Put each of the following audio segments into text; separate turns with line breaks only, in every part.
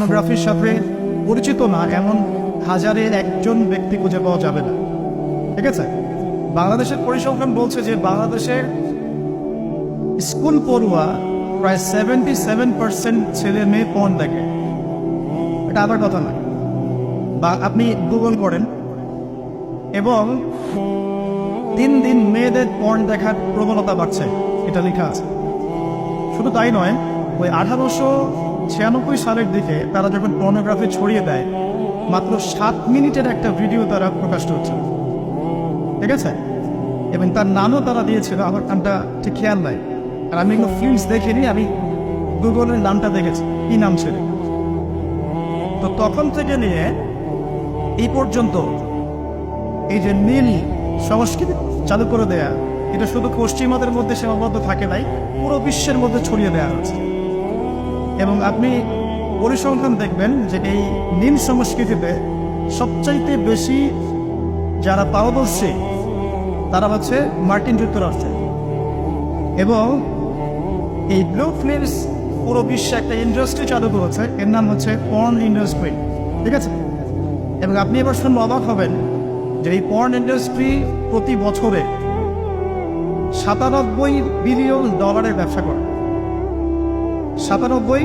পর্নোগ্রাফির সাথে পরিচিত না এমন হাজারের একজন ব্যক্তি খুঁজে পাওয়া যাবে না। ঠিক আছে, বাংলাদেশের পরিসংখ্যান বলছে যে বাংলাদেশের স্কুল পড়ুয়া প্রায় 77% ছেলে মেয়ে পর্ন দেখে। এটা আবার কথা নয়, বা আপনি গুগল করেন এবং দিন দিন মেয়েদের পর্ন দেখার প্রবণতা বাড়ছে, এটা লেখা আছে। শুধু তাই নয়, ওই 1896 সালের দিকে তারা যখন পর্নোগ্রাফি ছড়িয়ে দেয়, মাত্র 7 মিনিটের একটা ভিডিও তারা প্রকাশ করছে। ঠিক আছে, এবং তার নামও তারা দিয়েছিল, আমার নামটা ঠিক খেয়াল নাই, আর আমি এগুলো ফিল্মস দেখিনি, আমি গুগলের নামটা দেখেছি, কি নাম ছিল। তো তখন থেকে নিয়ে এই পর্যন্ত এই যে নীল সংস্কৃতি চালু করে দেয়া, এটা শুধু পশ্চিমাদের মধ্যে সীমাবদ্ধ থাকে নাই, পুরো বিশ্বের মধ্যে ছড়িয়ে দেওয়া হয়েছে। এবং আপনি পরিসংখ্যান দেখবেন যে এই নীল সংস্কৃতিতে সবচাইতে বেশি যারা পারদর্শী তারা হচ্ছে মার্কিন যুক্তরাষ্ট্রে। এবং এই ব্লু ফিল্মস পুরো বিশ্বে একটা ইন্ডাস্ট্রি চালু করেছে, এর নাম হচ্ছে পর্ন ইন্ডাস্ট্রি। ঠিক আছে, এবং আপনি এবার শুনলে অবাক হবেন যে এই পর্ন ইন্ডাস্ট্রি প্রতি বছরে 97 বিলিয়ন ডলারের ব্যবসা করে। 97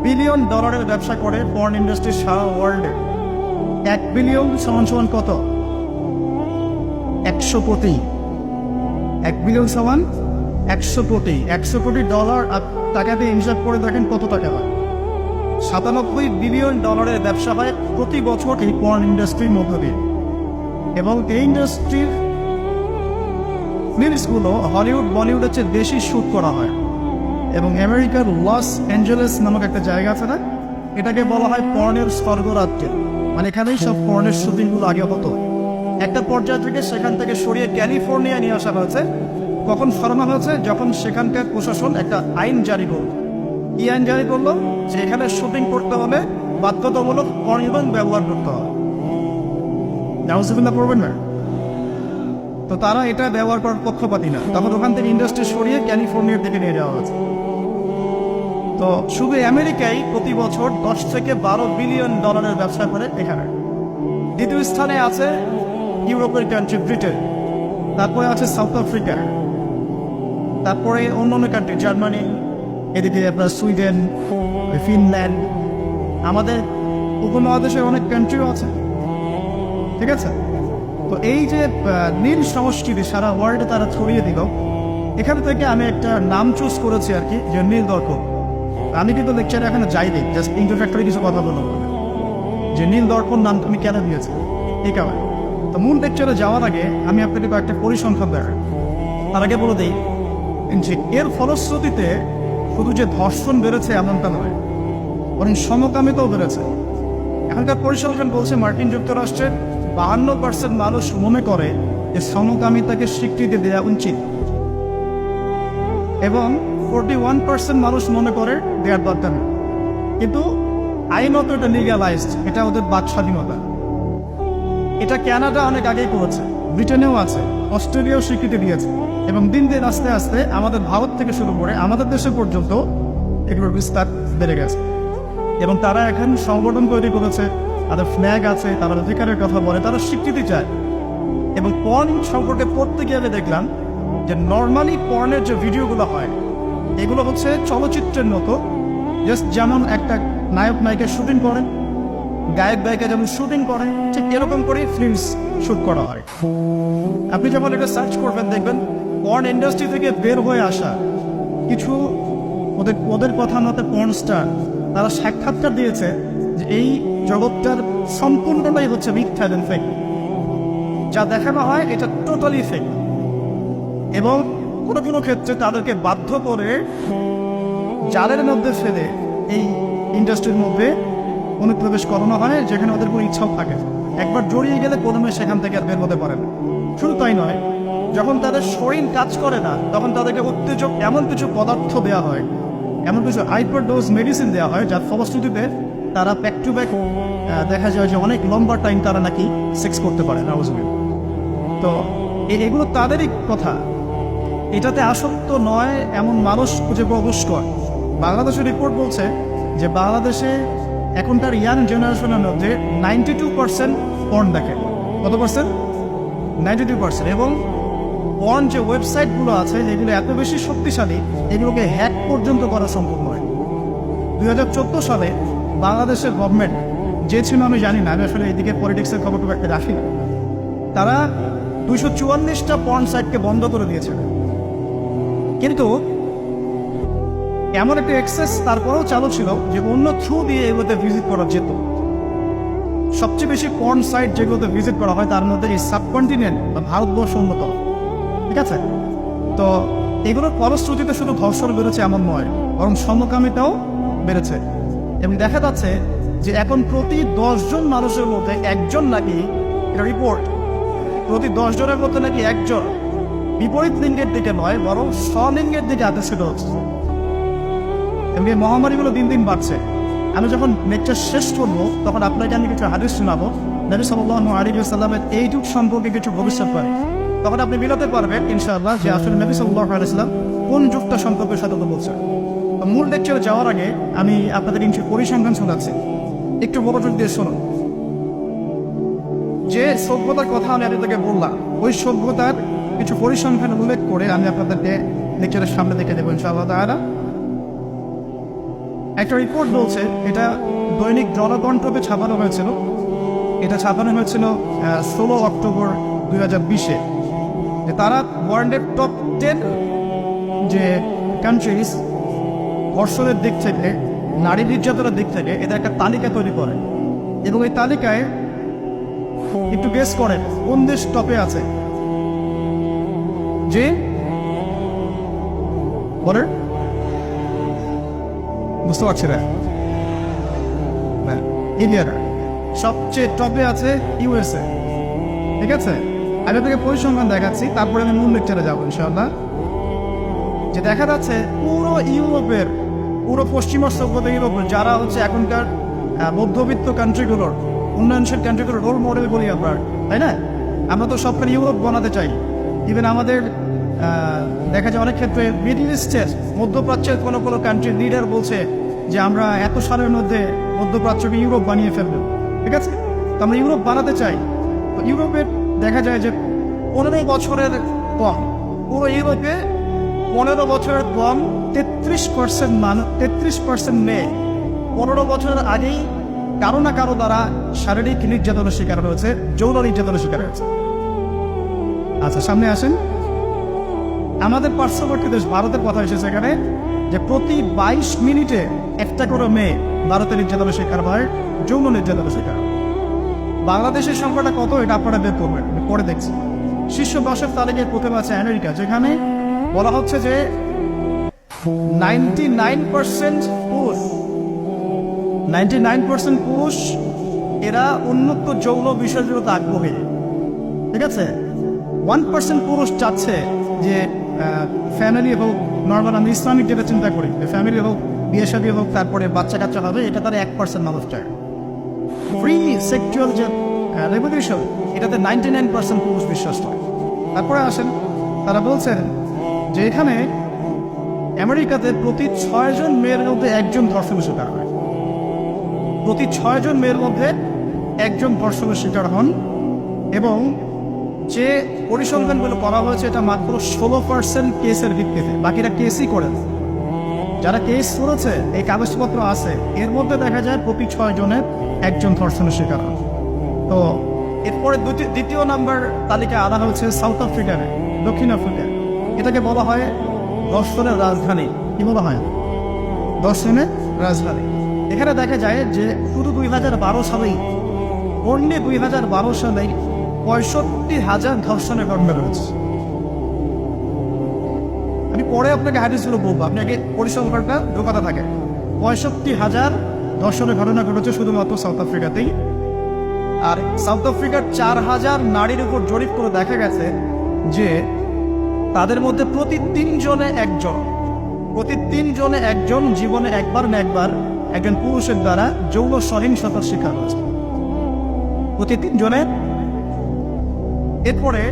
বিলিয়ন ডলারের ব্যবসা করে পর্ন ইন্ডাস্ট্রি সারা ওয়ার্ল্ডে। 1 বিলিয়ন সমান সমান কত? 100 কোটি। 1 বিলিয়ন সমান 100 কোটি। 100 কোটি ডলার টাকা দিয়ে হিসাব করে দেখেন কত টাকা হয়। 97 বিলিয়ন ডলারের ব্যবসা হয় প্রতি বছর এই পর্ন ইন্ডাস্ট্রির মধ্য দিয়ে। এবং এই ইন্ডাস্ট্রির ফিল্মসগুলো হলিউড বলিউডের চেয়ে বেশি শ্যুট করা হয়। এবং আমেরিকার লস অ্যাঞ্জেলেস নামক একটা জায়গা আছে না, এটাকে বলা হয় পর্নের স্বর্গরাজ্য। মানে এখানেই সব পর্নের শুটিংগুলো আগে হতো। একটা পর্যায় থেকে সেখান থেকে সরিয়ে ক্যালিফোর্নিয়া নিয়ে আসা হয়েছে। কখন সরানো হয়েছে? যখন সেখানকার প্রশাসন একটা আইন জারি করল। কি আইন জারি করলো? যে এখানে শুটিং করতে হলে বাধ্যতামূলক পর্ন ব্যবহার করতে হবে। নাউজুবিল্লাহ পড়বেন না। তো তারা এটা ব্যবহার করার পক্ষপাতী না, তখন ওখান থেকে ইন্ডাস্ট্রি সরিয়ে ক্যালিফোর্নিয়ার দিকে নিয়ে যাওয়া হয়েছে। তো শুধু আমেরিকায় প্রতি বছর 10 থেকে 12 বিলিয়ন ডলারের ব্যবসা করে এখানে। দ্বিতীয় স্থানে আছে ইউরোপের কান্ট্রি ব্রিটেন, তারপরে আছে সাউথ আফ্রিকা, তারপরে অন্যান্য কান্ট্রি জার্মানি, এদিকে আপনার সুইডেন, ফিনল্যান্ড, আমাদের উপমহাদেশে অনেক কান্ট্রিও আছে। ঠিক আছে, তো এই যে নীল সংস্কৃতি সারা ওয়ার্ল্ডে তারা ছড়িয়ে দিল, এখান থেকে আমি একটা নাম চুজ করেছি আর কি, যে নীল দর্পণ। আমি কিন্তু লেকচারে এখানে যাইনি, জাস্ট ইন্ট্রোডাক্টরি কিছু কথা বলবো যে নীল দর্পণ নাম তুমি কেন দিয়েছে এই কারণে। তো মূল লেকচারে যাওয়ার আগে আমি আপনাকে একটা পরিসংখ্যান দেখাই। তার আগে বলে দিই যে এর ফলশ্রুতিতে শুধু যে ধর্ষণ বেড়েছে এমনটা নয়, বরং সমকামিতাও বেড়েছে। এখনকার পরিসংখ্যান বলছে মার্কিন যুক্তরাষ্ট্রের 52% মানুষ মনে করে যে সমকামিতাকে স্বীকৃতি দেওয়া উচিত, এবং 41% মানুষ মনে করে দেওয়ার দরকার নেই। কিন্তু আইনত এটা লিগালাইজড, এটা ওদের বাক স্বাধীনতা। এটা কানাডা অনেক আগেই করেছে, ব্রিটেনেও আছে, অস্ট্রেলিয়াও স্বীকৃতি দিয়েছে, এবং দিন দিন আস্তে আস্তে আমাদের ভারত থেকে শুরু করে আমাদের দেশে পর্যন্ত এগুলোর বিস্তার বেড়ে গেছে। এবং তারা এখন সংগঠন তৈরি করেছে, তাদের ফ্ল্যাগ আছে, তারা অধিকারের কথা বলে, তারা স্বীকৃতি চায়। এবং পর্ন সম্পর্কে পড়তে গেলে দেখলাম যে নর্মালি পর্নের যে ভিডিওগুলো হয় এগুলো হচ্ছে চলচ্চিত্রের মতো, জাস্ট যেমন একটা নায়ক নায়িকা শুটিং করেন, গায়ক গায়িকা যেমন শুটিং করে, ঠিক এরকম করেই ফিল্মস শুট করা হয়। আপনি যখন এটা সার্চ করবেন দেখবেন পর্ন ইন্ডাস্ট্রি থেকে বের হয়ে আসা কিছু ওদের কথা মতে পর্ন স্টার, তারা সাক্ষাৎকার দিয়েছে যে এই জগৎটার সম্পূর্ণটাই হচ্ছে মিথ্যা এবং ফেক। যা দেখানো হয় এটা টোটালি ফেক। এবং কোনো কোনো ক্ষেত্রে তাদেরকে বাধ্য করে জালের মধ্যে ফেলে এই ইন্ডাস্ট্রির মধ্যে অনুপ্রবেশ করানো হয়, যেখানে ওদের কোনো ইচ্ছাও থাকে। একবার জড়িয়ে গেলে প্রথমে সেখান থেকে আর বের হতে পারে না। শুধু তাই নয়, যখন তাদের শরীর কাজ করে না তখন তাদেরকে উত্তেজক এমন কিছু পদার্থ দেওয়া হয়, এমন কিছু হাইপার ডোজ মেডিসিন দেওয়া হয়, যার ফলশ্রুতিতে তারা ব্যাক টু ব্যাক দেখা যায় যে অনেক লম্বা টাইম তারা নাকি সেক্স করতে পারে নাউজুবিল্লাহ। তো এগুলো তাদেরই কথা, এটাতে আসক্ত নয় এমন মানুষ খুঁজে পাওয়া দুষ্কর। বাংলাদেশের রিপোর্ট বলছে যে বাংলাদেশে এখনকার ইয়াং জেনারেশনের মধ্যে 92% পর্ন দেখে। কত পার্সেন্ট? 92%। এবং পর্ন যে ওয়েবসাইটগুলো আছে যেগুলো এত বেশি শক্তিশালী, এগুলোকে হ্যাক পর্যন্ত করা সম্ভব নয়। 2014 সালে বাংলাদেশের গভর্নমেন্ট যে ছিল আমি জানি না, আমি আসলে এদিকে পলিটিক্সের খবর খুব একটা রাখি না, তারা 244টা পর্ন সাইটকে বন্ধ করে দিয়েছে। কিন্তু এমন একটা অ্যাক্সেস তারপরেও চালু ছিল যে অন্য থ্রু দিয়ে এগুলোতে ভিজিট করা যেত। সবচেয়ে বেশি পর্ন সাইট যেগুলোতে ভিজিট করা হয় তার মধ্যে এই সাবকন্টিনেন্ট বা ভারতবর্ষ অন্যতম। ঠিক আছে, তো এগুলোর ফলশ্রুতিতে শুধু ধর্ষণ বেড়েছে এমন নয়, বরং সমকামিতাও বেড়েছে। এবং দেখা যাচ্ছে যে এখন প্রতি 10 জন মানুষের মধ্যে একজন নাকি, এটা রিপোর্ট, প্রতি 10 জনের মধ্যে নাকি একজন বিপরীত লিঙ্গের দিকে নয় বরং স্বলিঙ্গের দিকে আকর্ষিত হচ্ছে। এবং এই মহামারীগুলো দিন দিন বাড়ছে। আমি যখন লেকচার শেষ করবো তখন আপনাকে আমি কিছু হাদিস শোনাবো নবী সাল্লাল্লাহু আলাইহি ওয়াসাল্লামের এই যুগ সম্পর্কে কিছু ভবিষ্যৎবাণী। তখন আপনি মিলাতে পারবেন ইনশাআল্লাহ যে আসলে নবী সাল্লাল্লাহু আলাইহি ওয়াসাল্লাম কোন যুগটা সম্পর্কে সাথে বলছেন। তো মূল লেকচারে যাওয়ার আগে আমি আপনাদের কিছু পরিসংখ্যান শোনাচ্ছি, একটু মনোযোগ দিয়ে শুনুন। যে সভ্যতার কথা আমি আপনাদেরকে বললাম, ওই সভ্যতার কিছু পরিসংখ্যান উল্লেখ করে আমি আপনাদেরকে লেকচারের সামনে দেখে দেবো ইনশাআল্লাহ তাআলা। একটা রিপোর্ট বলছে, এটা দৈনিক জনকণ্ঠকে ছাপানো হয়েছিল। এটা ছাপানো হয়েছিল 16 অক্টোবর 2020-এ। যে তারা ওয়ার্ল্ডের টপ 10 যে কান্ট্রিজ ধর্ষণের দিক থেকে, নারী নির্যাতনের দিক থেকে এদের একটা তালিকা তৈরি করে। এবং এই তালিকায় একটু গেস করেন কোন দেশ টপে আছে। যে বলেন, বুঝতে পারছি না, ইন্ডিয়ার সবচেয়ে টপে আছে ইউএসএ। ঠিক আছে, আমি আপনাকে পরিসংখ্যান দেখাচ্ছি, তারপরে আমি মূল লেকচারে যাবো ইনশাআল্লাহ। যে দেখা যাচ্ছে পুরো ইউরোপের, পুরো পশ্চিমা সভ্যতা ইউরোপের যারা হচ্ছে এখনকার মধ্যবিত্ত কান্ট্রিগুলোর, উন্নয়নশীল কান্ট্রিগুলোর রোল মডেল বলি আমরা, তাই না? আমরা তো সবখানে ইউরোপ বানাতে চাই। ইভেন আমাদের দেখা যায় অনেক ক্ষেত্রে মিডল ইস্টের, মধ্যপ্রাচ্যের কোনো কোনো কান্ট্রির লিডার বলছে যে আমরা এত সালের মধ্যে মধ্যপ্রাচ্যকে ইউরোপ বানিয়ে ফেলবো। ঠিক আছে, তো আমরা ইউরোপ বানাতে চাই। তো ইউরোপের দেখা যায় যে 15 বছরের কম, পুরো ইউরোপে 15 বছরের কম 33% মেয়ে 15 বছরের আগেই কারো না কারো দ্বারা শারীরিক নির্যাতনের শিকার হয়েছে, যৌন নির্যাতনের শিকার হয়েছে। আচ্ছা, সামনে আসেন। আমাদের পার্শ্ববর্তী দেশ ভারতের কথা এসেছে এখানে, যে প্রতি 22 মিনিটে একটা করে মেয়ে ভারতের নির্যাতনের শিকার হয়, যৌন নির্যাতনের শিকার। বাংলাদেশের সংখ্যাটা কত এটা আপনারা বের করবেন, পরে দেখছি। শীর্ষ 10-এর তালিকায় প্রথমে আছে আমেরিকা, যেখানে বলা হচ্ছে যে 99% পুরুষ, 99% পুরুষ এরা উন্মুক্ত যৌন বিষয়গুলোতে আগ্রহী। ঠিক আছে, 1% পুরুষ চাচ্ছে যে ফ্যামিলি হোক, নর্মাল আমি ইসলামিক যেটা চিন্তা করি, ফ্যামিলি হোক, বিয়ে শাদী হোক, তারপরে বাচ্চা কাচ্চা হবে, এটা তারা 1% মানুষ চায়। ফ্রি সেক্সুয়াল যে রেভলিউশন, এটাতে 99% পুরুষ বিশ্বাস করে। তারপরে আসেন, তারা বলছেন যে এখানে আমেরিকাতে প্রতি 6 জন মেয়ের মধ্যে একজন ধর্ষণের শিকার হয়। প্রতি 6 জন মেয়ের মধ্যে একজন ধর্ষণের শিকার হন। এবং যে পরিসংখ্যানগুলো করা হয়েছে এটা মাত্র 16% কেসের ভিত্তিতে, বাকিরা কেসই করে না। যারা কেস করেছে, এই কাগজপত্র আছে, এর মধ্যে দেখা যায় প্রতি 6 জনের একজন ধর্ষণের শিকার হন। তো এরপরে দ্বিতীয় নাম্বার তালিকায় আনা হয়েছে সাউথ আফ্রিকার, দক্ষিণ আফ্রিকা। এটাকে বলা হয় ধর্ষণের রাজধানী। কি বলা হয়? ধর্ষণের রাজধানী। এখানে দেখা যায় যে শুধু 2012 সালেই, অনলি 2012 সালেই 65,000 ধর্ষণের ঘটনা রয়েছে। আমি পরে আপনাকে হাদিসগুলো বলবো, আপনাকে পরিসংখ্যানটা ঢোকাতে থাকে। 65,000 ধর্ষণের ঘটনা ঘটেছে শুধুমাত্র সাউথ আফ্রিকাতেই। আর সাউথ আফ্রিকার 4,000 নারীর উপর জরিপ করে দেখা গেছে যে তাদের মধ্যে প্রতি 3 জনে একজন জীবনে একবার না একবার একজন পুরুষের দ্বারা যৌন সহিংসতার শিকার হয়েছে। প্রতি 3 জনের। এরপরে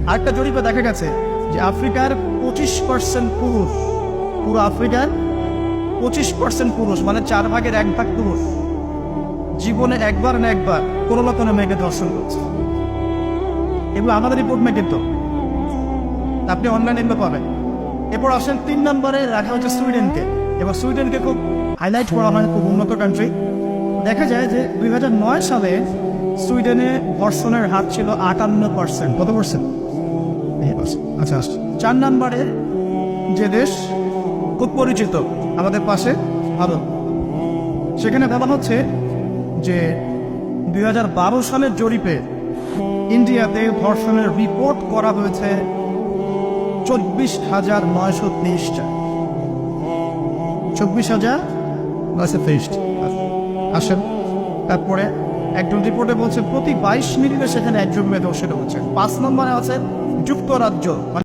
আরেকটা জরিপে দেখা গেছে যে আফ্রিকার 25% পুরুষ, পুরো আফ্রিকার 25% পুরুষ, মানে 4 ভাগের 1 ভাগ পুরুষ, জীবনে একবার না একবার কোনো না কোনো মেয়েকে ধর্ষণ করছে। এগুলো আমাদের রিপোর্টমে কিন্তু আপনি অনলাইনে এগুলো পাবেন। এরপর আসেন 3 নম্বরে রাখা হচ্ছে সুইডেনকে। এবার সুইডেনকে খুব হাইলাইট করা হয়, খুব উন্নত কান্ট্রি। দেখা যায় যে 2009 সালে সুইডেনে ধর্ষণের হার ছিল 58%। কত পার্সেন্ট? আচ্ছা, 4 নম্বরে যে দেশ খুব পরিচিত আমাদের পাশে ভারত, সেখানে বলা হচ্ছে যে 2012 সালের জরিপে ইন্ডিয়াতে ধর্ষণের রিপোর্ট করা হয়েছে 24,923টা। 24,923। আসেন তারপরে একজন রিপোর্টে বলছে প্রতি 22 মিনিটে সেখানে একজন মেয়ে ধর্ষিত হচ্ছে। 5 নম্বরে আছে যুক্তরাজ্য।